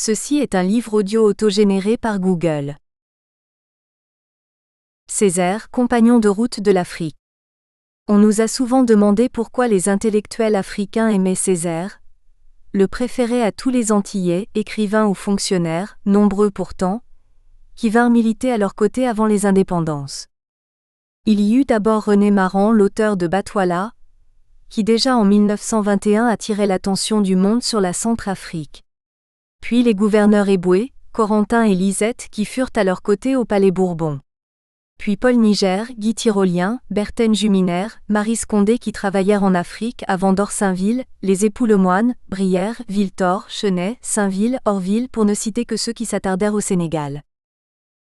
Ceci est un livre audio autogénéré par Google. Césaire, compagnon de route de l'Afrique. On nous a souvent demandé pourquoi les intellectuels africains aimaient Césaire, le préféraient à tous les Antillais, écrivains ou fonctionnaires, nombreux pourtant, qui vinrent militer à leur côté avant les indépendances. Il y eut d'abord René Maran, l'auteur de Batouala, qui déjà en 1921 attirait l'attention du monde sur la Centrafrique. Puis les gouverneurs Eboué, Corentin et Lisette qui furent à leur côté au Palais Bourbon. Puis Paul Niger, Guy Tyrolien, Berthène Juminaire, Marie Scondé qui travaillèrent en Afrique avant d'Orsainville, les époux Lemoine, Brière, Villetor, Chenet, Sainville, Orville pour ne citer que ceux qui s'attardèrent au Sénégal.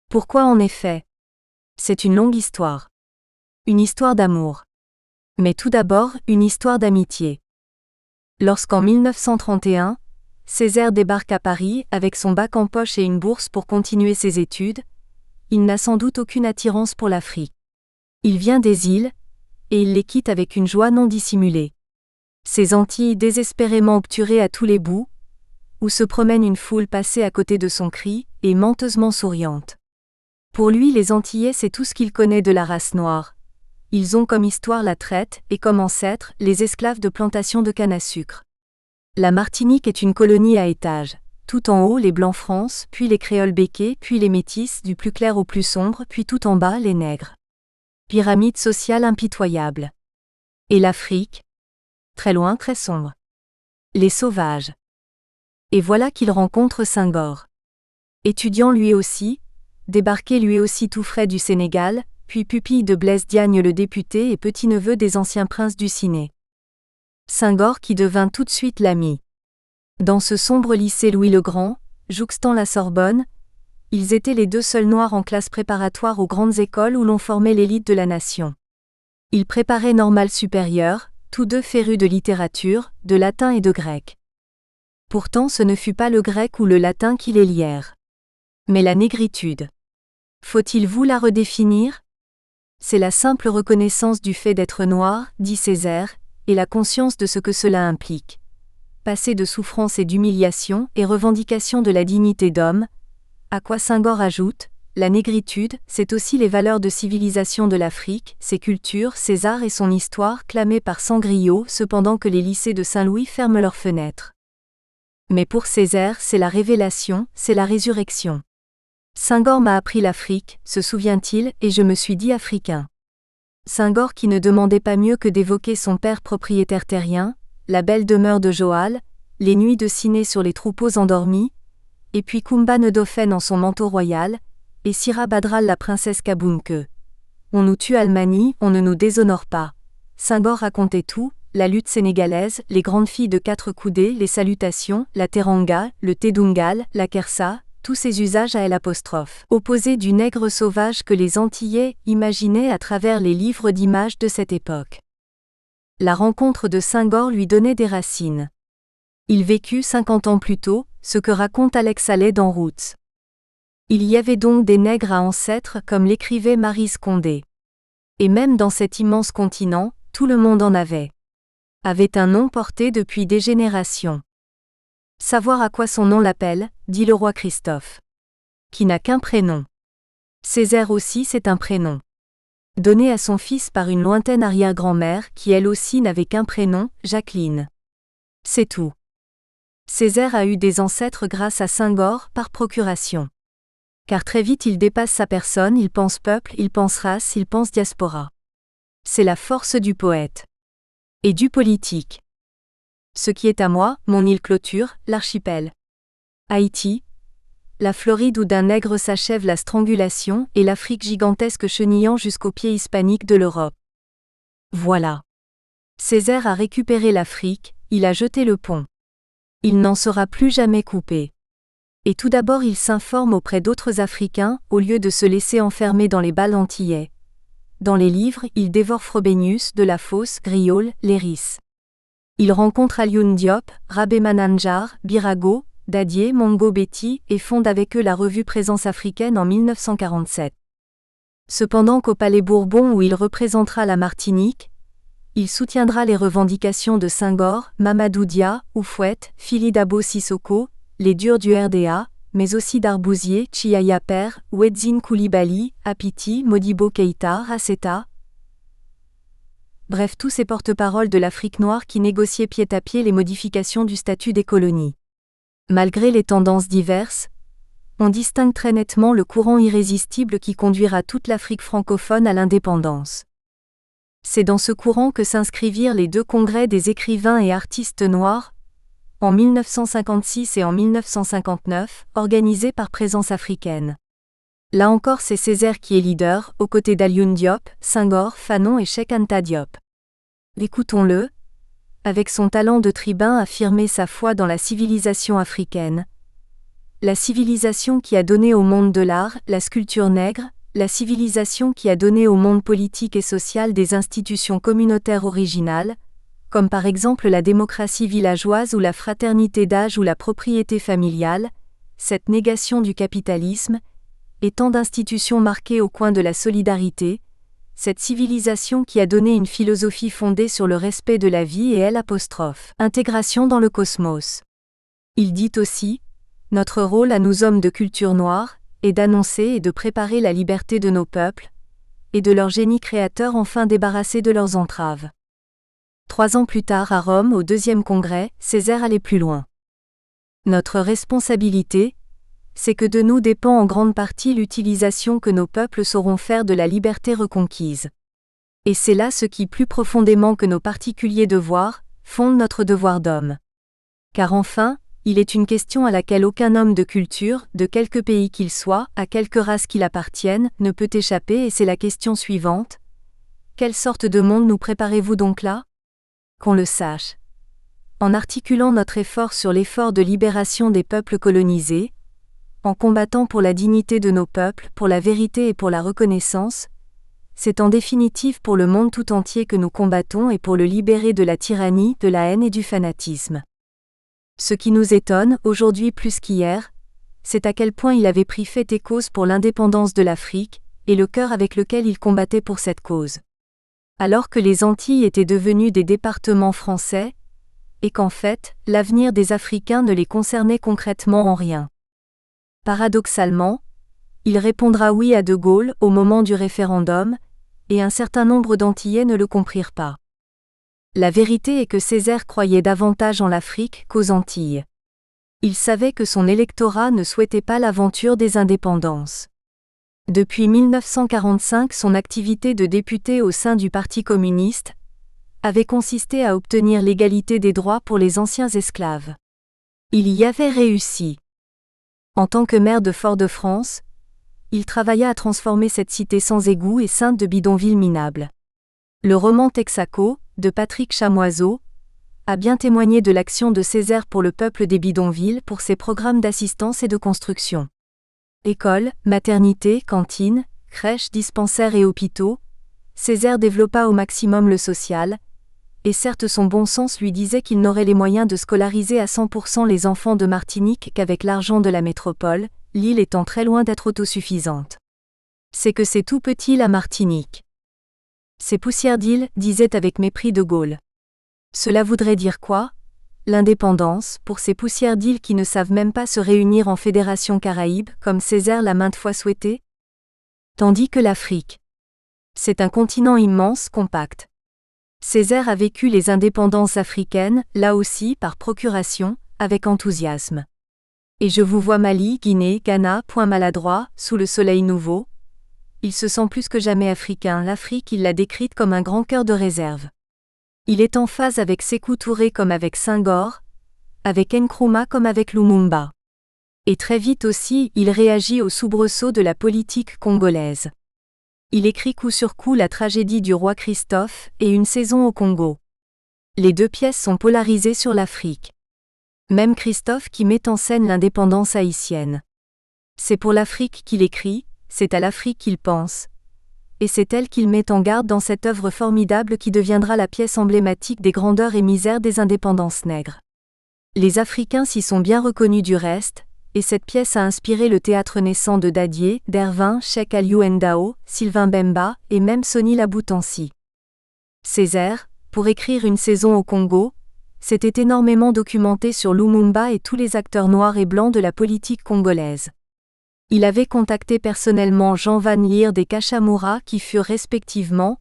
Pourquoi en effet ? C'est une longue histoire. Une histoire d'amour. Mais tout d'abord, une histoire d'amitié. Lorsqu'en 1931, Césaire débarque à Paris avec son bac en poche et une bourse pour continuer ses études, il n'a sans doute aucune attirance pour l'Afrique. Il vient des îles, et il les quitte avec une joie non dissimulée. Ces Antilles désespérément obturées à tous les bouts, où se promène une foule passée à côté de son cri, et menteusement souriante. Pour lui les Antillais c'est tout ce qu'il connaît de la race noire. Ils ont comme histoire la traite, et comme ancêtres, les esclaves de plantation de canne à sucre. La Martinique est une colonie à étages. Tout en haut les Blancs France, puis les Créoles béquets, puis les Métis, du plus clair au plus sombre, puis tout en bas les Nègres. Pyramide sociale impitoyable. Et l'Afrique ? Très loin, très sombre. Les sauvages. Et voilà qu'il rencontre Senghor. Étudiant lui aussi, débarqué lui aussi tout frais du Sénégal, puis pupille de Blaise Diagne le député et petit-neveu des anciens princes du Ciné. Senghor qui devint tout de suite l'ami. Dans ce sombre lycée Louis-le-Grand, jouxtant la Sorbonne, ils étaient les deux seuls noirs en classe préparatoire aux grandes écoles où l'on formait l'élite de la nation. Ils préparaient Normale Supérieure, tous deux férus de littérature, de latin et de grec. Pourtant ce ne fut pas le grec ou le latin qui les lièrent. Mais la négritude. Faut-il vous la redéfinir ? C'est la simple reconnaissance du fait d'être noir, dit Césaire, et la conscience de ce que cela implique. Passé de souffrance et d'humiliation et revendication de la dignité d'homme, à quoi Senghor ajoute, la négritude, c'est aussi les valeurs de civilisation de l'Afrique, ses cultures, ses arts et son histoire clamées par Sangrillot cependant que les lycées de Saint-Louis ferment leurs fenêtres. Mais pour Césaire c'est la révélation, c'est la résurrection. Senghor m'a appris l'Afrique, se souvient-il, et je me suis dit africain. Senghor qui ne demandait pas mieux que d'évoquer son père propriétaire terrien, la belle demeure de Joal, les nuits de ciné sur les troupeaux endormis, et puis Kumba Ndofen en son manteau royal, et Sira Badral la princesse Kabounke. On nous tue Almani, on ne nous déshonore pas. Senghor racontait tout, la lutte sénégalaise, les grandes filles de 4 coudées, les salutations, la teranga, le tédungal, la kersa, tous ces usages à L', opposés du nègre sauvage que les Antillais imaginaient à travers les livres d'images de cette époque. La rencontre de Senghor lui donnait des racines. Il vécut 50 ans plus tôt, ce que raconte Alex Allais dans Roots. Il y avait donc des nègres à ancêtres comme l'écrivait Marie Scondé. Et même dans cet immense continent, tout le monde en avait. Avait un nom porté depuis des générations. Savoir à quoi son nom l'appelle, dit le roi Christophe. Qui n'a qu'un prénom. Césaire aussi c'est un prénom. Donné à son fils par une lointaine arrière-grand-mère qui elle aussi n'avait qu'un prénom, Jacqueline. C'est tout. Césaire a eu des ancêtres grâce à Senghor par procuration. Car très vite il dépasse sa personne, il pense peuple, il pense race, il pense diaspora. C'est la force du poète. Et du politique. Ce qui est à moi, mon île clôture, l'archipel. Haïti, la Floride où d'un nègre s'achève la strangulation et l'Afrique gigantesque chenillant jusqu'aux pieds hispaniques de l'Europe. Voilà. Césaire a récupéré l'Afrique, il a jeté le pont. Il n'en sera plus jamais coupé. Et tout d'abord il s'informe auprès d'autres Africains, au lieu de se laisser enfermer dans les balles antillais. Dans les livres, il dévore Frobenius, de la Fosse, Griol, Léris. Il rencontre Alioune Diop, Rabé Mananjar, Birago, Dadier, Mongo Betty et fonde avec eux la revue Présence africaine en 1947. Cependant qu'au Palais Bourbon où il représentera la Martinique, il soutiendra les revendications de Senghor, Mamadou Dia, Houphouët, Fili Dabo Sissoko, les Durs du RDA, mais aussi d'Arbousier, Chiaya Père, Ouedzine Koulibaly, Apiti, Modibo Keïta, Raceta. Bref, tous ces porte-paroles de l'Afrique noire qui négociaient pied à pied les modifications du statut des colonies. Malgré les tendances diverses, on distingue très nettement le courant irrésistible qui conduira toute l'Afrique francophone à l'indépendance. C'est dans ce courant que s'inscrivirent les 2 congrès des écrivains et artistes noirs, en 1956 et en 1959, organisés par Présence africaine. Là encore, c'est Césaire qui est leader, aux côtés d'Alioune Diop, Senghor, Fanon et Cheikh Anta Diop. Écoutons-le, avec son talent de tribun affirmer sa foi dans la civilisation africaine. La civilisation qui a donné au monde de l'art, la sculpture nègre, la civilisation qui a donné au monde politique et social des institutions communautaires originales, comme par exemple la démocratie villageoise ou la fraternité d'âge ou la propriété familiale, cette négation du capitalisme, et tant d'institutions marquées au coin de la solidarité, cette civilisation qui a donné une philosophie fondée sur le respect de la vie et intégration dans le cosmos. Il dit aussi, notre rôle à nous hommes de culture noire, est d'annoncer et de préparer la liberté de nos peuples, et de leur génie créateur enfin débarrassés de leurs entraves. 3 ans plus tard à Rome au 2e congrès, Césaire allait plus loin. Notre responsabilité, c'est que de nous dépend en grande partie l'utilisation que nos peuples sauront faire de la liberté reconquise. Et c'est là ce qui, plus profondément que nos particuliers devoirs, fonde notre devoir d'homme. Car enfin, il est une question à laquelle aucun homme de culture, de quelque pays qu'il soit, à quelque race qu'il appartienne, ne peut échapper et c'est la question suivante. Quelle sorte de monde nous préparez-vous donc là ? Qu'on le sache. En articulant notre effort sur l'effort de libération des peuples colonisés, en combattant pour la dignité de nos peuples, pour la vérité et pour la reconnaissance, c'est en définitive pour le monde tout entier que nous combattons et pour le libérer de la tyrannie, de la haine et du fanatisme. Ce qui nous étonne, aujourd'hui plus qu'hier, c'est à quel point il avait pris fait et cause pour l'indépendance de l'Afrique, et le cœur avec lequel il combattait pour cette cause. Alors que les Antilles étaient devenues des départements français, et qu'en fait, l'avenir des Africains ne les concernait concrètement en rien. Paradoxalement, il répondra oui à De Gaulle au moment du référendum, et un certain nombre d'Antillais ne le comprirent pas. La vérité est que Césaire croyait davantage en l'Afrique qu'aux Antilles. Il savait que son électorat ne souhaitait pas l'aventure des indépendances. Depuis 1945, son activité de député au sein du Parti communiste avait consisté à obtenir l'égalité des droits pour les anciens esclaves. Il y avait réussi. En tant que maire de Fort-de-France, il travailla à transformer cette cité sans égouts et ceinte de bidonvilles minables. Le roman Texaco, de Patrick Chamoiseau, a bien témoigné de l'action de Césaire pour le peuple des bidonvilles pour ses programmes d'assistance et de construction. Écoles, maternités, cantines, crèches, dispensaires et hôpitaux, Césaire développa au maximum le social, et certes son bon sens lui disait qu'il n'aurait les moyens de scolariser à 100% les enfants de Martinique qu'avec l'argent de la métropole, l'île étant très loin d'être autosuffisante. C'est que c'est tout petit la Martinique. Ces poussières d'île, disait avec mépris De Gaulle. Cela voudrait dire quoi ? L'indépendance, pour ces poussières d'îles qui ne savent même pas se réunir en fédération Caraïbe, comme Césaire l'a maintes fois souhaité ? Tandis que l'Afrique, c'est un continent immense, compact. Césaire a vécu les indépendances africaines, là aussi par procuration, avec enthousiasme. Et je vous vois Mali, Guinée, Ghana, point maladroit, sous le soleil nouveau. Il se sent plus que jamais africain. L'Afrique, il l'a décrite comme un grand cœur de réserve. Il est en phase avec Sékou Touré comme avec Senghor, avec Nkrumah comme avec Lumumba. Et très vite aussi, il réagit aux soubresauts de la politique congolaise. Il écrit coup sur coup la tragédie du roi Christophe et Une saison au Congo. Les 2 pièces sont polarisées sur l'Afrique. Même Christophe qui met en scène l'indépendance haïtienne. C'est pour l'Afrique qu'il écrit, c'est à l'Afrique qu'il pense. Et c'est elle qu'il met en garde dans cette œuvre formidable qui deviendra la pièce emblématique des grandeurs et misères des indépendances nègres. Les Africains s'y sont bien reconnus du reste, et cette pièce a inspiré le théâtre naissant de Dadier, d'Hervin, Cheikh Aliou Ndao, Sylvain Bemba, et même Sonny Laboutancy. Césaire, pour écrire Une saison au Congo, s'était énormément documenté sur Lumumba et tous les acteurs noirs et blancs de la politique congolaise. Il avait contacté personnellement Jean Van Lierde et Kachamura qui furent respectivement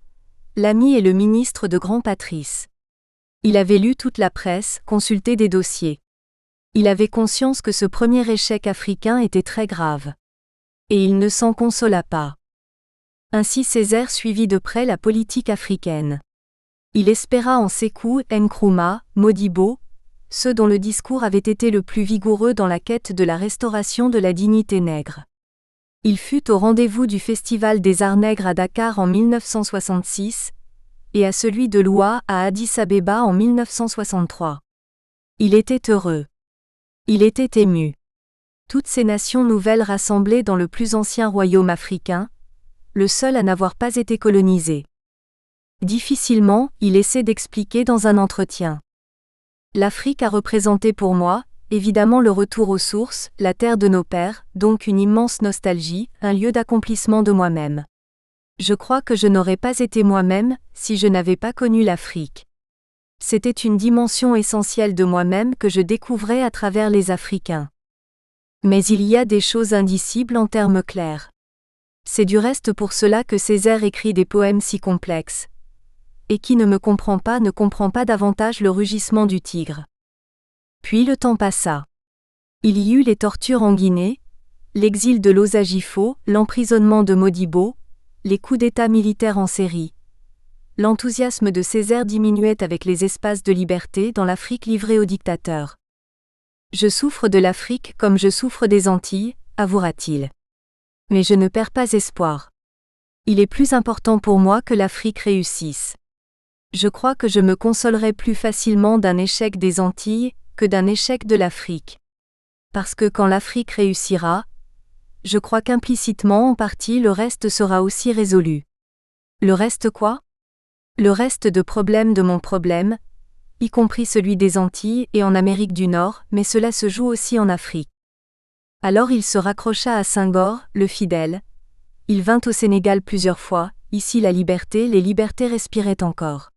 l'ami et le ministre de Grand Patrice. Il avait lu toute la presse, consulté des dossiers. Il avait conscience que ce premier échec africain était très grave. Et il ne s'en consola pas. Ainsi Césaire suivit de près la politique africaine. Il espéra en Sékou, Nkrumah, Modibo, ceux dont le discours avait été le plus vigoureux dans la quête de la restauration de la dignité nègre. Il fut au rendez-vous du Festival des Arts Nègres à Dakar en 1966, et à celui de Loua à Addis-Abeba en 1963. Il était heureux. Il était ému. Toutes ces nations nouvelles rassemblées dans le plus ancien royaume africain, le seul à n'avoir pas été colonisé. Difficilement, il essaie d'expliquer dans un entretien. L'Afrique a représenté pour moi, évidemment le retour aux sources, la terre de nos pères, donc une immense nostalgie, un lieu d'accomplissement de moi-même. Je crois que je n'aurais pas été moi-même, si je n'avais pas connu l'Afrique. C'était une dimension essentielle de moi-même que je découvrais à travers les Africains. Mais il y a des choses indicibles en termes clairs. C'est du reste pour cela que Césaire écrit des poèmes si complexes. Et qui ne me comprend pas davantage le rugissement du tigre. Puis le temps passa. Il y eut les tortures en Guinée, l'exil de Losajifo, l'emprisonnement de Modibo, les coups d'État militaires en série. L'enthousiasme de Césaire diminuait avec les espaces de liberté dans l'Afrique livrée aux dictateurs. Je souffre de l'Afrique comme je souffre des Antilles, avouera-t-il. Mais je ne perds pas espoir. Il est plus important pour moi que l'Afrique réussisse. Je crois que je me consolerai plus facilement d'un échec des Antilles que d'un échec de l'Afrique. Parce que quand l'Afrique réussira, je crois qu'implicitement en partie le reste sera aussi résolu. Le reste quoi ? Le reste de problèmes de mon problème, y compris celui des Antilles et en Amérique du Nord, mais cela se joue aussi en Afrique. Alors il se raccrocha à Senghor, le fidèle. Il vint au Sénégal plusieurs fois, ici la liberté, les libertés respiraient encore.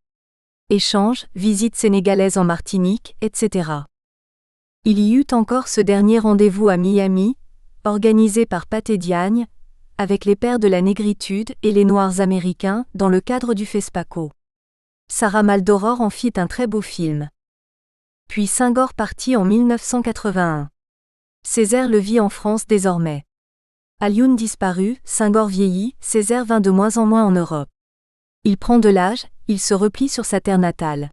Échanges, visites sénégalaises en Martinique, etc. Il y eut encore ce dernier rendez-vous à Miami, organisé par Pathé Diagne, avec les pères de la négritude et les Noirs américains, dans le cadre du FESPACO. Sarah Maldoror en fit un très beau film. Puis Senghor partit en 1981. Césaire le vit en France désormais. Alioune disparut, Senghor vieillit, Césaire vint de moins en moins en Europe. Il prend de l'âge, il se replie sur sa terre natale.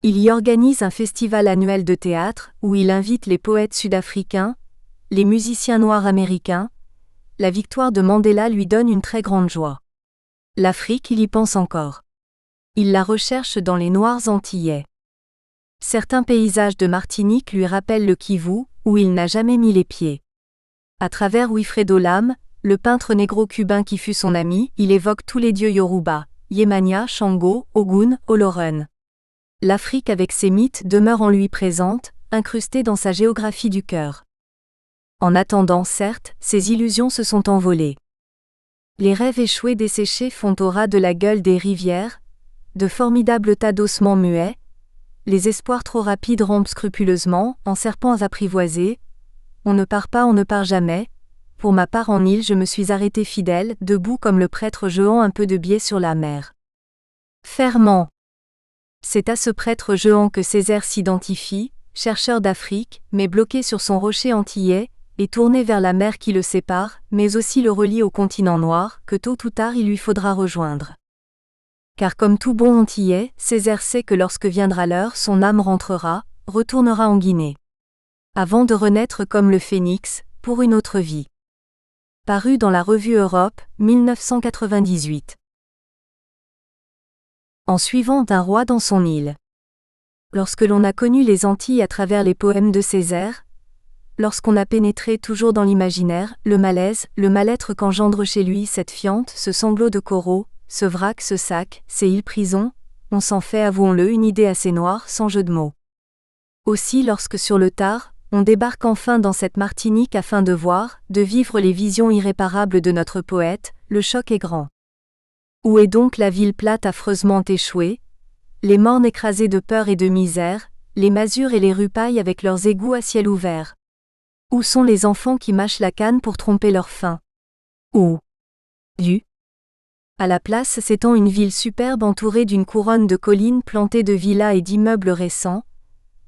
Il y organise un festival annuel de théâtre, où il invite les poètes sud-africains, les musiciens noirs américains. La victoire de Mandela lui donne une très grande joie. L'Afrique, il y pense encore. Il la recherche dans les Noirs antillais. Certains paysages de Martinique lui rappellent le Kivu, où il n'a jamais mis les pieds. À travers Wilfredo Lam, le peintre négro-cubain qui fut son ami, il évoque tous les dieux Yoruba, Yemania, Shango, Ogun, Oloron. L'Afrique avec ses mythes demeure en lui présente, incrustée dans sa géographie du cœur. En attendant, certes, ses illusions se sont envolées. Les rêves échoués desséchés font au ras de la gueule des rivières, de formidables tas d'ossements muets. Les espoirs trop rapides rompent scrupuleusement, en serpents apprivoisés. On ne part jamais. Pour ma part en île je me suis arrêté fidèle, debout comme le prêtre jetant un peu de biais sur la mer. Fermant. C'est à ce prêtre jetant que Césaire s'identifie, chercheur d'Afrique, mais bloqué sur son rocher antillais, et tourné vers la mer qui le sépare, mais aussi le relie au continent noir, que tôt ou tard il lui faudra rejoindre. Car comme tout bon antillais, Césaire sait que lorsque viendra l'heure, son âme rentrera, retournera en Guinée. Avant de renaître comme le phénix, pour une autre vie. Paru dans la revue Europe, 1998. En suivant d'un roi dans son île. Lorsque l'on a connu les Antilles à travers les poèmes de Césaire, lorsqu'on a pénétré toujours dans l'imaginaire, le malaise, le mal-être qu'engendre chez lui cette fiente, ce sanglot de coraux, ce vrac, ce sac, ces îles-prisons, on s'en fait, avouons-le, une idée assez noire, sans jeu de mots. Aussi lorsque sur le tard, on débarque enfin dans cette Martinique afin de voir, de vivre les visions irréparables de notre poète, le choc est grand. Où est donc la ville plate affreusement échouée, les mornes écrasés de peur et de misère, les masures et les rupailles avec leurs égouts à ciel ouvert? Où sont les enfants qui mâchent la canne pour tromper leur faim? Où? À la place s'étend une ville superbe entourée d'une couronne de collines plantées de villas et d'immeubles récents,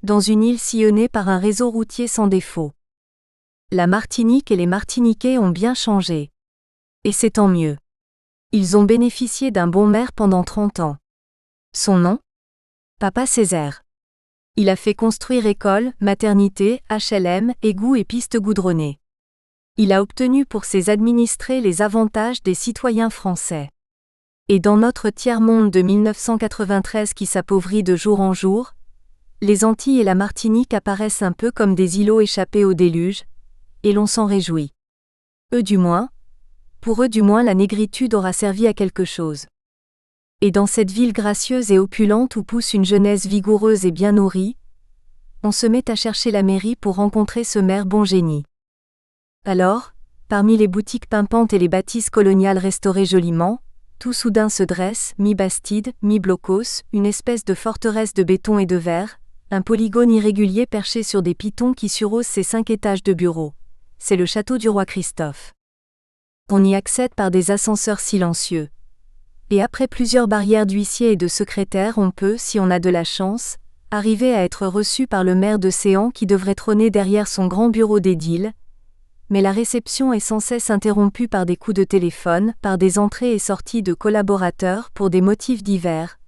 dans une île sillonnée par un réseau routier sans défaut. La Martinique et les Martiniquais ont bien changé. Et c'est tant mieux. Ils ont bénéficié d'un bon maire pendant 30 ans. Son nom? Papa Césaire. Il a fait construire écoles, maternités, HLM, égouts et pistes goudronnées. Il a obtenu pour ses administrés les avantages des citoyens français. Et dans notre tiers-monde de 1993 qui s'appauvrit de jour en jour, les Antilles et la Martinique apparaissent un peu comme des îlots échappés au déluge, et l'on s'en réjouit. Pour eux du moins la négritude aura servi à quelque chose. Et dans cette ville gracieuse et opulente où pousse une jeunesse vigoureuse et bien nourrie, on se met à chercher la mairie pour rencontrer ce maire bon génie. Alors, parmi les boutiques pimpantes et les bâtisses coloniales restaurées joliment, tout soudain se dresse, mi-bastide, mi-blocos, une espèce de forteresse de béton et de verre, un polygone irrégulier perché sur des pitons qui surhaussent ses 5 étages de bureaux. C'est le château du roi Christophe. On y accède par des ascenseurs silencieux. Et après plusieurs barrières d'huissiers et de secrétaires, on peut, si on a de la chance, arriver à être reçu par le maire de Séan qui devrait trôner derrière son grand bureau d'édile. Mais la réception est sans cesse interrompue par des coups de téléphone, par des entrées et sorties de collaborateurs pour des motifs divers.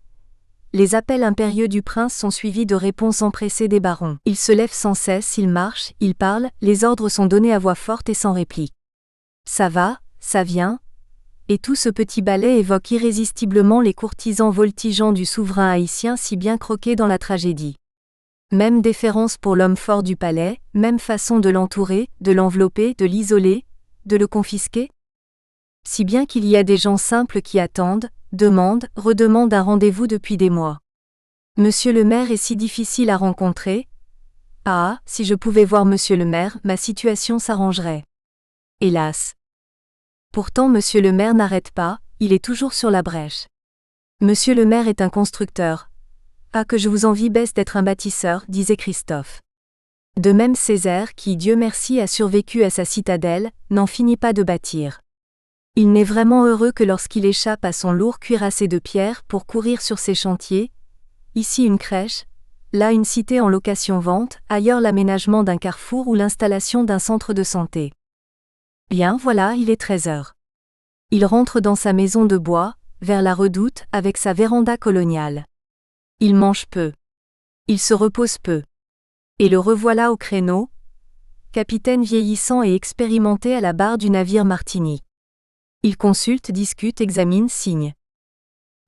Les appels impérieux du prince sont suivis de réponses empressées des barons. Il se lève sans cesse, il marche, il parle, les ordres sont donnés à voix forte et sans réplique. Ça va, ça vient. Et tout ce petit ballet évoque irrésistiblement les courtisans voltigeants du souverain haïtien si bien croqués dans la tragédie. Même déférence pour l'homme fort du palais, même façon de l'entourer, de l'envelopper, de l'isoler, de le confisquer. Si bien qu'il y a des gens simples qui attendent, demandent, redemandent un rendez-vous depuis des mois. Monsieur le maire est si difficile à rencontrer. Ah, si je pouvais voir monsieur le maire, ma situation s'arrangerait. Hélas. Pourtant monsieur le maire n'arrête pas, il est toujours sur la brèche. Monsieur le maire est un constructeur. Ah que je vous envie baisse d'être un bâtisseur, disait Christophe. De même Césaire qui, Dieu merci, a survécu à sa citadelle, n'en finit pas de bâtir. Il n'est vraiment heureux que lorsqu'il échappe à son lourd cuirassé de pierre pour courir sur ses chantiers, ici une crèche, là une cité en location-vente, ailleurs l'aménagement d'un carrefour ou l'installation d'un centre de santé. Bien voilà, il est 13h. Il rentre dans sa maison de bois, vers la redoute, avec sa véranda coloniale. Il mange peu. Il se repose peu. Et le revoilà au créneau, capitaine vieillissant et expérimenté à la barre du navire Martinique. Il consulte, discute, examine, signe.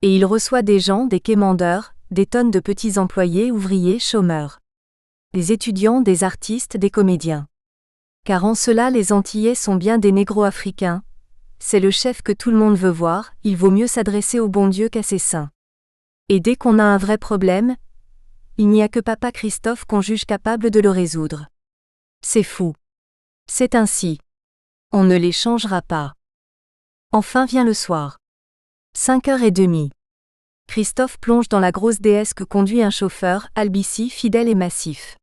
Et il reçoit des gens, des quémandeurs, des tonnes de petits employés, ouvriers, chômeurs. Des étudiants, des artistes, des comédiens. Car en cela les Antillais sont bien des négro-africains. C'est le chef que tout le monde veut voir, il vaut mieux s'adresser au bon Dieu qu'à ses saints. Et dès qu'on a un vrai problème, il n'y a que papa Christophe qu'on juge capable de le résoudre. C'est fou. C'est ainsi. On ne les changera pas. Enfin vient le soir. 5h30. Christophe plonge dans la grosse déesse que conduit un chauffeur, Albici, fidèle et massif.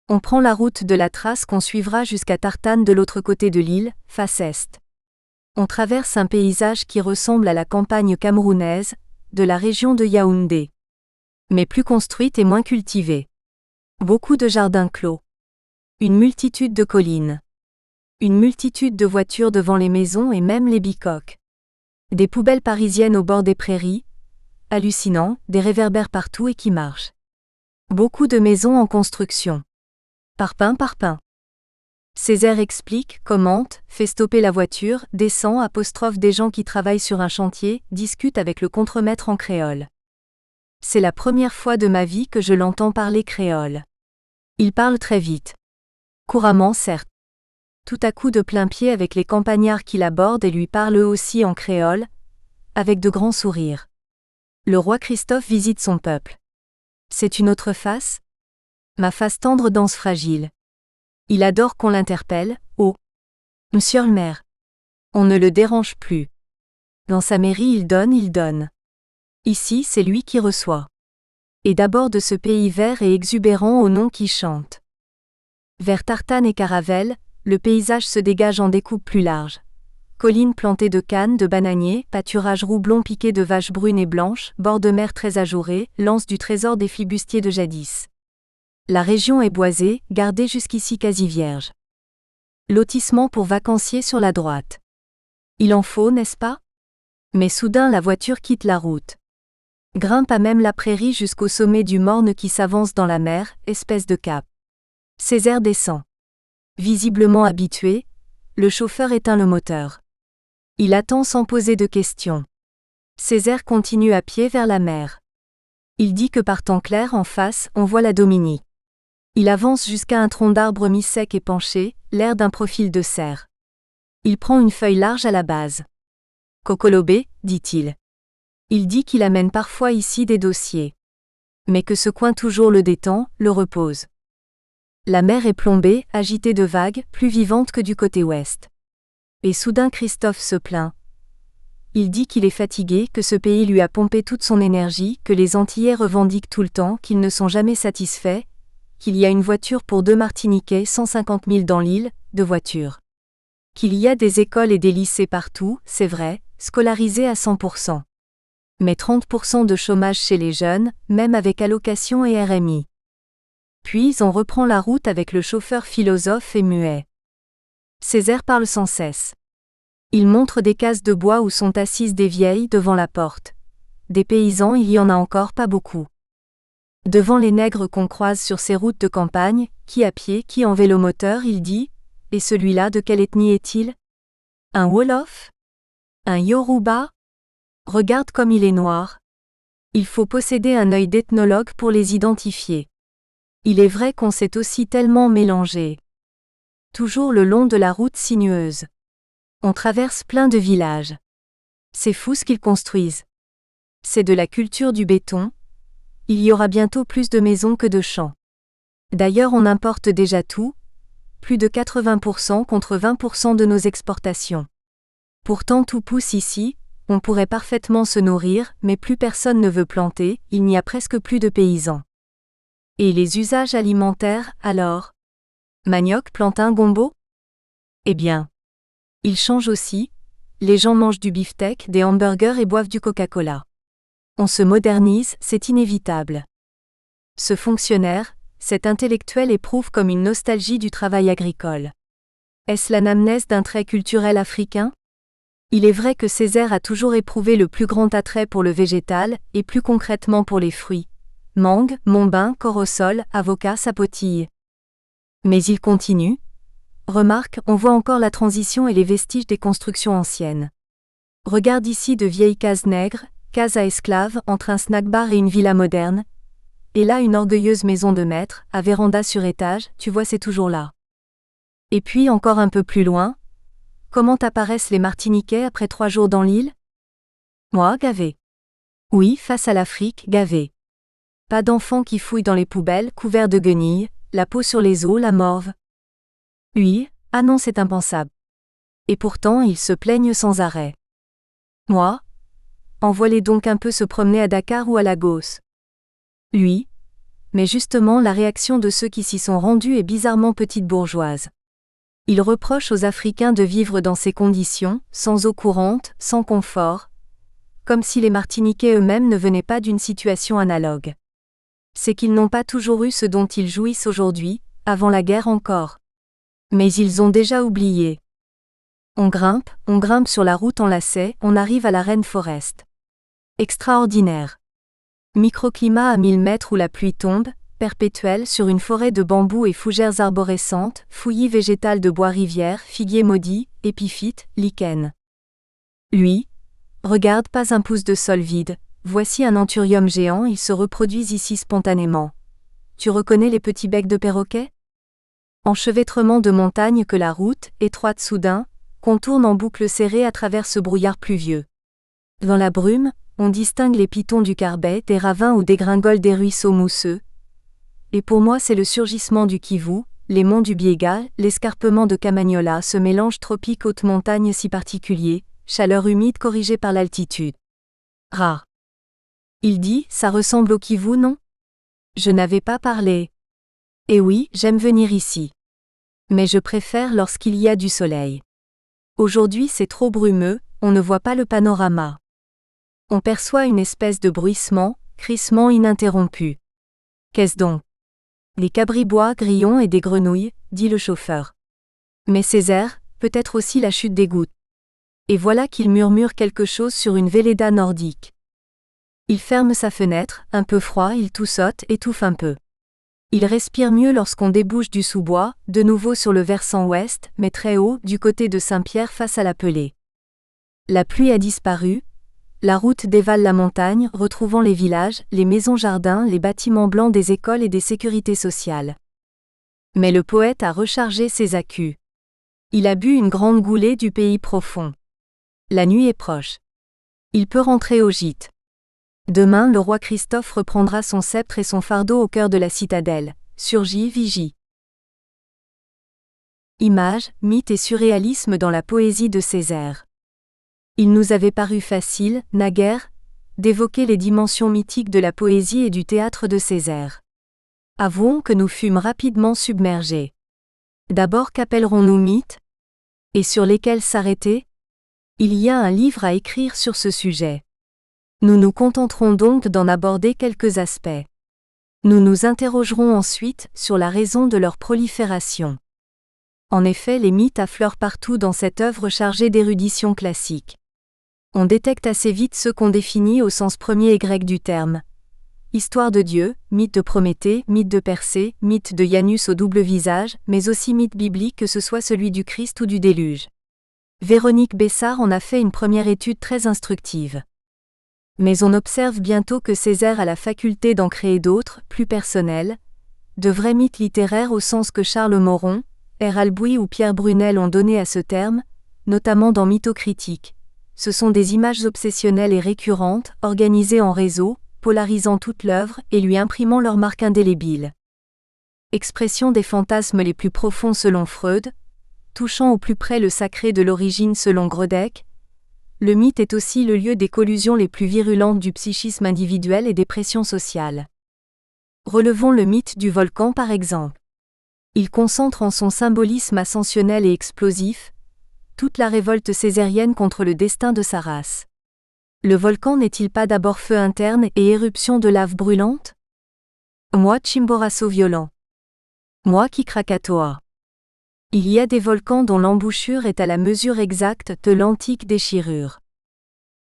On prend la route de la trace qu'on suivra jusqu'à Tartane de l'autre côté de l'île, face est. On traverse un paysage qui ressemble à la campagne camerounaise, de la région de Yaoundé. Mais plus construite et moins cultivée. Beaucoup de jardins clos. Une multitude de collines. Une multitude de voitures devant les maisons et même les bicoques. Des poubelles parisiennes au bord des prairies. Hallucinant, des réverbères partout et qui marchent. Beaucoup de maisons en construction. Parpaing. Césaire explique, commente, fait stopper la voiture, descend, apostrophe des gens qui travaillent sur un chantier, discute avec le contremaître en créole. C'est la première fois de ma vie que je l'entends parler créole. Il parle très vite. Couramment certes. Tout à coup de plein pied avec les campagnards qui l'abordent et lui parlent eux aussi en créole, avec de grands sourires. Le roi Christophe visite son peuple. C'est une autre face? Ma face tendre danse fragile. Il adore qu'on l'interpelle, oh! Monsieur le maire. On ne le dérange plus. Dans sa mairie il donne. Ici c'est lui qui reçoit. Et d'abord de ce pays vert et exubérant aux noms qui chantent. Vers Tartane et Caravelle, le paysage se dégage en découpe plus large. Collines plantées de cannes, de bananiers, pâturages roublons piqués de vaches brunes et blanches, bords de mer très ajourés, lance du trésor des flibustiers de jadis. La région est boisée, gardée jusqu'ici quasi vierge. Lotissement pour vacanciers sur la droite. Il en faut, n'est-ce pas? Mais soudain la voiture quitte la route. Grimpe à même la prairie jusqu'au sommet du morne qui s'avance dans la mer, espèce de cap. Césaire descend. Visiblement habitué, le chauffeur éteint le moteur. Il attend sans poser de questions. Césaire continue à pied vers la mer. Il dit que par temps clair en face, on voit la Dominique. Il avance jusqu'à un tronc d'arbre mi-sec et penché, l'air d'un profil de cerf. Il prend une feuille large à la base. Cocolobé, dit-il. Il dit qu'il amène parfois ici des dossiers. Mais que ce coin toujours le détend, le repose. La mer est plombée, agitée de vagues, plus vivante que du côté ouest. Et soudain Christophe se plaint. Il dit qu'il est fatigué, que ce pays lui a pompé toute son énergie, que les Antillais revendiquent tout le temps, qu'ils ne sont jamais satisfaits, qu'il y a une voiture pour 2 Martiniquais, 150 000 dans l'île, de voitures. Qu'il y a des écoles et des lycées partout, c'est vrai, scolarisés à 100%. Mais 30% de chômage chez les jeunes, même avec allocation et RMI. Puis on reprend la route avec le chauffeur philosophe et muet. Césaire parle sans cesse. Il montre des cases de bois où sont assises des vieilles devant la porte. Des paysans, il y en a encore pas beaucoup. Devant les nègres qu'on croise sur ces routes de campagne, qui à pied, qui en vélomoteur, il dit « Et celui-là de quelle ethnie est-il? Un Wolof? Un Yoruba? Regarde comme il est noir. » Il faut posséder un œil d'ethnologue pour les identifier. Il est vrai qu'on s'est aussi tellement mélangé. Toujours le long de la route sinueuse. On traverse plein de villages. C'est fou ce qu'ils construisent. C'est de la culture du béton. Il y aura bientôt plus de maisons que de champs. D'ailleurs on importe déjà tout, plus de 80% contre 20% de nos exportations. Pourtant tout pousse ici, on pourrait parfaitement se nourrir, mais plus personne ne veut planter, il n'y a presque plus de paysans. Et les usages alimentaires, alors? Manioc, plantain, gombo? Eh bien, ils changent aussi, les gens mangent du beefsteak, des hamburgers et boivent du Coca-Cola. On se modernise, c'est inévitable. Ce fonctionnaire, cet intellectuel éprouve comme une nostalgie du travail agricole. Est-ce l'anamnèse d'un trait culturel africain? Il est vrai que Césaire a toujours éprouvé le plus grand attrait pour le végétal, et plus concrètement pour les fruits. Mangue, montbain, corosol, avocat, sapotille. Mais il continue. Remarque, on voit encore la transition et les vestiges des constructions anciennes. Regarde ici de vieilles cases nègres, cases à esclaves, entre un snack-bar et une villa moderne. Et là une orgueilleuse maison de maître, à véranda sur étage, tu vois c'est toujours là. Et puis encore un peu plus loin, comment apparaissent les Martiniquais après 3 jours dans l'île? Moi, gavé. Oui, face à l'Afrique, gavé. Pas d'enfants qui fouillent dans les poubelles, couverts de guenilles, la peau sur les os, la morve. Lui, ah non c'est impensable. Et pourtant ils se plaignent sans arrêt. Moi? Envoie-les donc un peu se promener à Dakar ou à Lagos. Lui? Mais justement la réaction de ceux qui s'y sont rendus est bizarrement petite bourgeoise. Ils reprochent aux Africains de vivre dans ces conditions, sans eau courante, sans confort, comme si les Martiniquais eux-mêmes ne venaient pas d'une situation analogue. C'est qu'ils n'ont pas toujours eu ce dont ils jouissent aujourd'hui, avant la guerre encore. Mais ils ont déjà oublié. On grimpe sur la route en lacet, on arrive à la Rain Forest. Extraordinaire. Microclimat à 1000 mètres où la pluie tombe, perpétuelle sur une forêt de bambous et fougères arborescentes, fouillis végétales de bois-rivières, figuiers maudits, épiphytes, lichens. Lui, regarde pas un pouce de sol vide, voici un anthurium géant, ils se reproduisent ici spontanément. Tu reconnais les petits becs de perroquet? Enchevêtrement de montagnes que la route, étroite soudain, contourne en boucle serrée à travers ce brouillard pluvieux. Dans la brume, on distingue les pitons du Carbet, des ravins ou dégringoles des ruisseaux mousseux. Et pour moi c'est le surgissement du Kivu, les monts du Biéga, l'escarpement de Camagnola, ce mélange tropique-haute montagne si particulier, chaleur humide corrigée par l'altitude. Rare. Il dit, ça ressemble au Kivu, non? Je n'avais pas parlé. Et oui, j'aime venir ici. Mais je préfère lorsqu'il y a du soleil. Aujourd'hui c'est trop brumeux, on ne voit pas le panorama. On perçoit une espèce de bruissement, crissement ininterrompu. Qu'est-ce donc? Les cabribois, grillons et des grenouilles, dit le chauffeur. Mais ces airs, peut-être aussi la chute des gouttes. Et voilà qu'il murmure quelque chose sur une Véleda nordique. Il ferme sa fenêtre, un peu froid, il toussote, étouffe un peu. Il respire mieux lorsqu'on débouche du sous-bois, de nouveau sur le versant ouest, mais très haut, du côté de Saint-Pierre face à la Pelée. La pluie a disparu, la route dévale la montagne, retrouvant les villages, les maisons-jardins, les bâtiments blancs des écoles et des sécurités sociales. Mais le poète a rechargé ses accus. Il a bu une grande goulée du pays profond. La nuit est proche. Il peut rentrer au gîte. Demain le roi Christophe reprendra son sceptre et son fardeau au cœur de la citadelle. Surgit, vigie. Images, mythes et surréalisme dans la poésie de Césaire. Il nous avait paru facile, naguère, d'évoquer les dimensions mythiques de la poésie et du théâtre de Césaire. Avouons que nous fûmes rapidement submergés. D'abord, qu'appellerons-nous mythes? Et sur lesquels s'arrêter? Il y a un livre à écrire sur ce sujet. Nous nous contenterons donc d'en aborder quelques aspects. Nous nous interrogerons ensuite sur la raison de leur prolifération. En effet, les mythes affleurent partout dans cette œuvre chargée d'érudition classique. On détecte assez vite ceux qu'on définit au sens premier et grec du terme. Histoire de Dieu, mythe de Prométhée, mythe de Persée, mythe de Janus au double visage, mais aussi mythe biblique que ce soit celui du Christ ou du déluge. Véronique Bessard en a fait une première étude très instructive. Mais on observe bientôt que Césaire a la faculté d'en créer d'autres, plus personnels, de vrais mythes littéraires au sens que Charles Moron, R. Albouy ou Pierre Brunel ont donné à ce terme, notamment dans Mythocritique. Ce sont des images obsessionnelles et récurrentes, organisées en réseau, polarisant toute l'œuvre et lui imprimant leur marque indélébile. Expression des fantasmes les plus profonds selon Freud, touchant au plus près le sacré de l'origine selon Grodeck, le mythe est aussi le lieu des collusions les plus virulentes du psychisme individuel et des pressions sociales. Relevons le mythe du volcan par exemple. Il concentre en son symbolisme ascensionnel et explosif toute la révolte césarienne contre le destin de sa race. Le volcan n'est-il pas d'abord feu interne et éruption de lave brûlante? Moi Chimborazo violent. Moi qui Krakatoa. Il y a des volcans dont l'embouchure est à la mesure exacte de l'antique déchirure.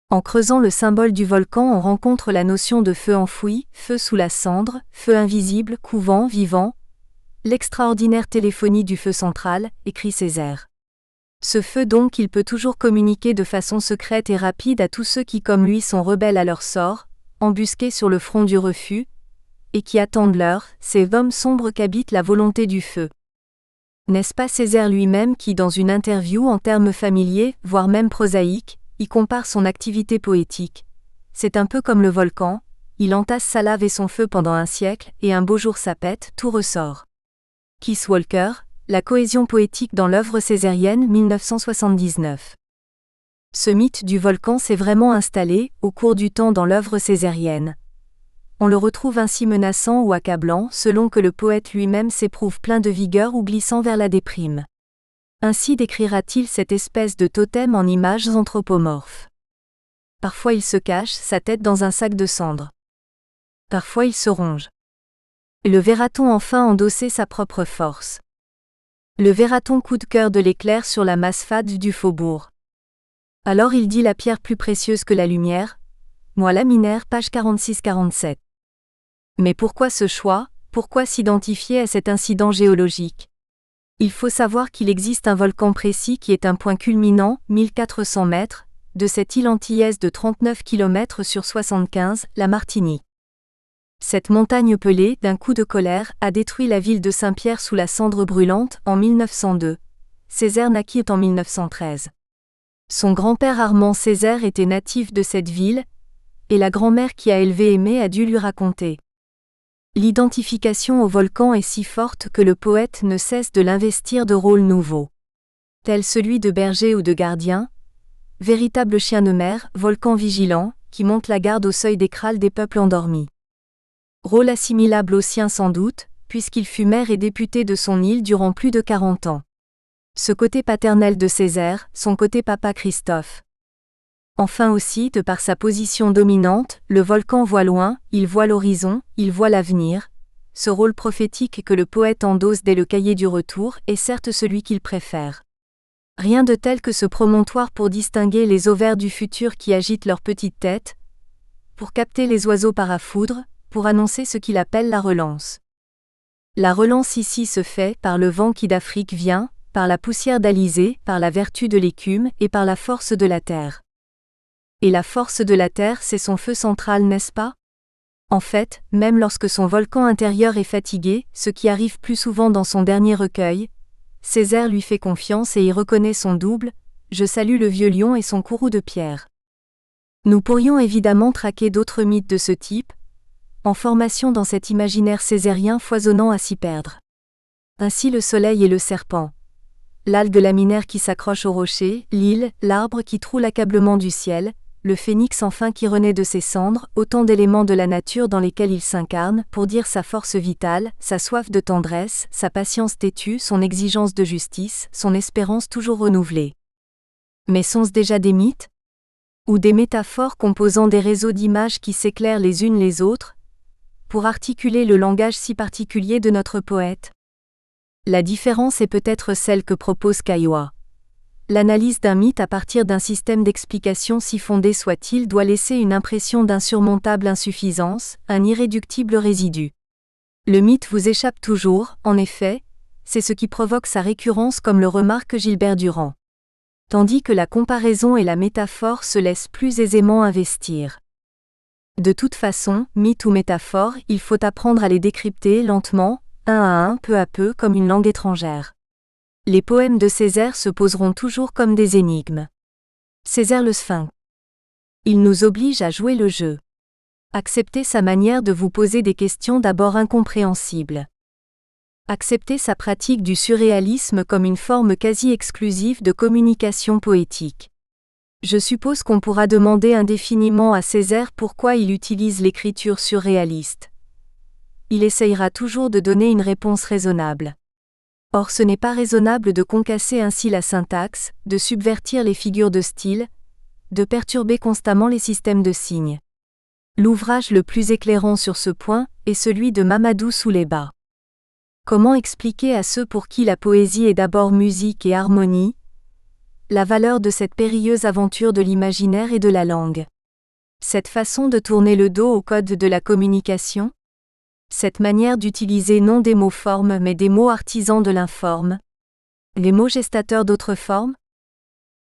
En creusant le symbole du volcan, on rencontre la notion de feu enfoui, feu sous la cendre, feu invisible, couvant, vivant, l'extraordinaire téléphonie du feu central, écrit Césaire. Ce feu donc il peut toujours communiquer de façon secrète et rapide à tous ceux qui comme lui sont rebelles à leur sort, embusqués sur le front du refus, et qui attendent l'heure, ces hommes sombres qu'habite la volonté du feu. N'est-ce pas Césaire lui-même qui, dans une interview en termes familiers, voire même prosaïques, y compare son activité poétique? C'est un peu comme le volcan, il entasse sa lave et son feu pendant un siècle, et un beau jour ça pète, tout ressort. Keith Walker, La cohésion poétique dans l'œuvre césarienne 1979. Ce mythe du volcan s'est vraiment installé, au cours du temps dans l'œuvre césarienne. On le retrouve ainsi menaçant ou accablant selon que le poète lui-même s'éprouve plein de vigueur ou glissant vers la déprime. Ainsi décrira-t-il cette espèce de totem en images anthropomorphes. Parfois il se cache, sa tête dans un sac de cendres. Parfois il se ronge. Le verra-t-on enfin endosser sa propre force? Le verra-t-on coup de cœur de l'éclair sur la masse fade du faubourg? Alors il dit la pierre plus précieuse que la lumière, moi Laminaire, page 46-47. Mais pourquoi ce choix, pourquoi s'identifier à cet incident géologique? Il faut savoir qu'il existe un volcan précis qui est un point culminant, 1400 mètres, de cette île antillaise de 39 km sur 75, la Martinique. Cette montagne pelée, d'un coup de colère, a détruit la ville de Saint-Pierre sous la cendre brûlante, en 1902. Césaire naquit en 1913. Son grand-père Armand Césaire était natif de cette ville, et la grand-mère qui a élevé Aimé a dû lui raconter. L'identification au volcan est si forte que le poète ne cesse de l'investir de rôles nouveaux. Tel celui de berger ou de gardien, véritable chien de mer, volcan vigilant, qui monte la garde au seuil des krals des peuples endormis. Rôle assimilable au sien sans doute, puisqu'il fut maire et député de son île durant plus de 40 ans. Ce côté paternel de Césaire, son côté papa Christophe. Enfin aussi, de par sa position dominante, le volcan voit loin, il voit l'horizon, il voit l'avenir. Ce rôle prophétique que le poète endosse dès le cahier du retour est certes celui qu'il préfère. Rien de tel que ce promontoire pour distinguer les ovaires du futur qui agitent leurs petites têtes, pour capter les oiseaux par à foudre, pour annoncer ce qu'il appelle la relance. La relance ici se fait par le vent qui d'Afrique vient, par la poussière d'Alizé, par la vertu de l'écume et par la force de la terre. Et la force de la terre, c'est son feu central, n'est-ce pas ? En fait, même lorsque son volcan intérieur est fatigué, ce qui arrive plus souvent dans son dernier recueil, Césaire lui fait confiance et y reconnaît son double, « Je salue le vieux lion et son courroux de pierre ». Nous pourrions évidemment traquer d'autres mythes de ce type, en formation dans cet imaginaire césarien foisonnant à s'y perdre. Ainsi le soleil et le serpent, l'algue laminaire qui s'accroche au rocher, l'île, l'arbre qui troue l'accablement du ciel, le phénix enfin qui renaît de ses cendres, autant d'éléments de la nature dans lesquels il s'incarne, pour dire sa force vitale, sa soif de tendresse, sa patience têtue, son exigence de justice, son espérance toujours renouvelée. Mais sont-ce déjà des mythes ? Ou des métaphores composant des réseaux d'images qui s'éclairent les unes les autres, pour articuler le langage si particulier de notre poète ? La différence est peut-être celle que propose Caillois. L'analyse d'un mythe à partir d'un système d'explication si fondé soit-il doit laisser une impression d'insurmontable insuffisance, un irréductible résidu. Le mythe vous échappe toujours, en effet, c'est ce qui provoque sa récurrence comme le remarque Gilbert Durand. Tandis que la comparaison et la métaphore se laissent plus aisément investir. De toute façon, mythe ou métaphore, il faut apprendre à les décrypter lentement, un à un, peu à peu, comme une langue étrangère. Les poèmes de Césaire se poseront toujours comme des énigmes. Césaire le Sphinx. Il nous oblige à jouer le jeu. Acceptez sa manière de vous poser des questions d'abord incompréhensibles. Acceptez sa pratique du surréalisme comme une forme quasi exclusive de communication poétique. Je suppose qu'on pourra demander indéfiniment à Césaire pourquoi il utilise l'écriture surréaliste. Il essayera toujours de donner une réponse raisonnable. Or ce n'est pas raisonnable de concasser ainsi la syntaxe, de subvertir les figures de style, de perturber constamment les systèmes de signes. L'ouvrage le plus éclairant sur ce point est celui de Mamadou Souleyba. Comment expliquer à ceux pour qui la poésie est d'abord musique et harmonie, la valeur de cette périlleuse aventure de l'imaginaire et de la langue? Cette façon de tourner le dos au code de la communication? Cette manière d'utiliser non des mots formes mais des mots artisans de l'informe? Les mots gestateurs d'autres formes?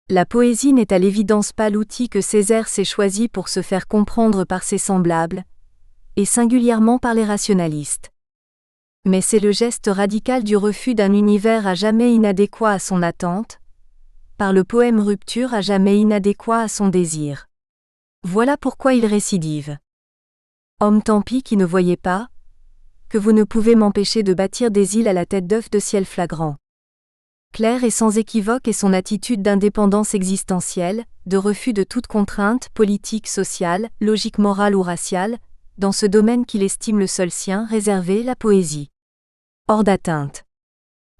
La poésie n'est à l'évidence pas l'outil que Césaire s'est choisi pour se faire comprendre par ses semblables, et singulièrement par les rationalistes. Mais c'est le geste radical du refus d'un univers à jamais inadéquat à son attente, par le poème rupture à jamais inadéquat à son désir. Voilà pourquoi il récidive. Homme tant pis qui ne voyait pas, que vous ne pouvez m'empêcher de bâtir des îles à la tête d'œuf de ciel flagrant. Clair et sans équivoque est son attitude d'indépendance existentielle, de refus de toute contrainte politique, sociale, logique morale ou raciale, dans ce domaine qu'il estime le seul sien, réservé, la poésie. Hors d'atteinte.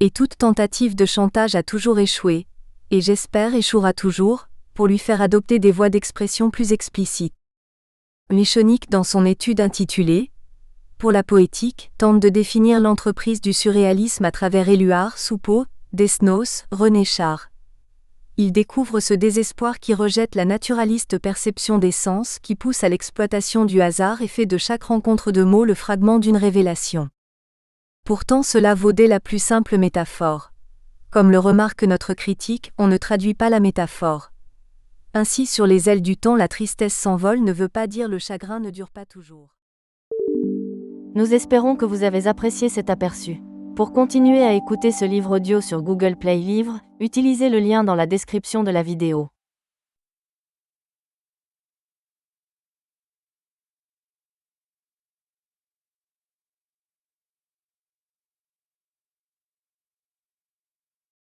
Et toute tentative de chantage a toujours échoué, et j'espère échouera toujours, pour lui faire adopter des voies d'expression plus explicites. Michonic dans son étude intitulée pour la poétique, tente de définir l'entreprise du surréalisme à travers Éluard, Soupeau, Desnos, René Char. Il découvre ce désespoir qui rejette la naturaliste perception des sens, qui pousse à l'exploitation du hasard et fait de chaque rencontre de mots le fragment d'une révélation. Pourtant cela vaut dès la plus simple métaphore. Comme le remarque notre critique, on ne traduit pas la métaphore. Ainsi sur les ailes du temps la tristesse s'envole ne veut pas dire le chagrin ne dure pas toujours. Nous espérons que vous avez apprécié cet aperçu. Pour continuer à écouter ce livre audio sur Google Play Livres, utilisez le lien dans la description de la vidéo.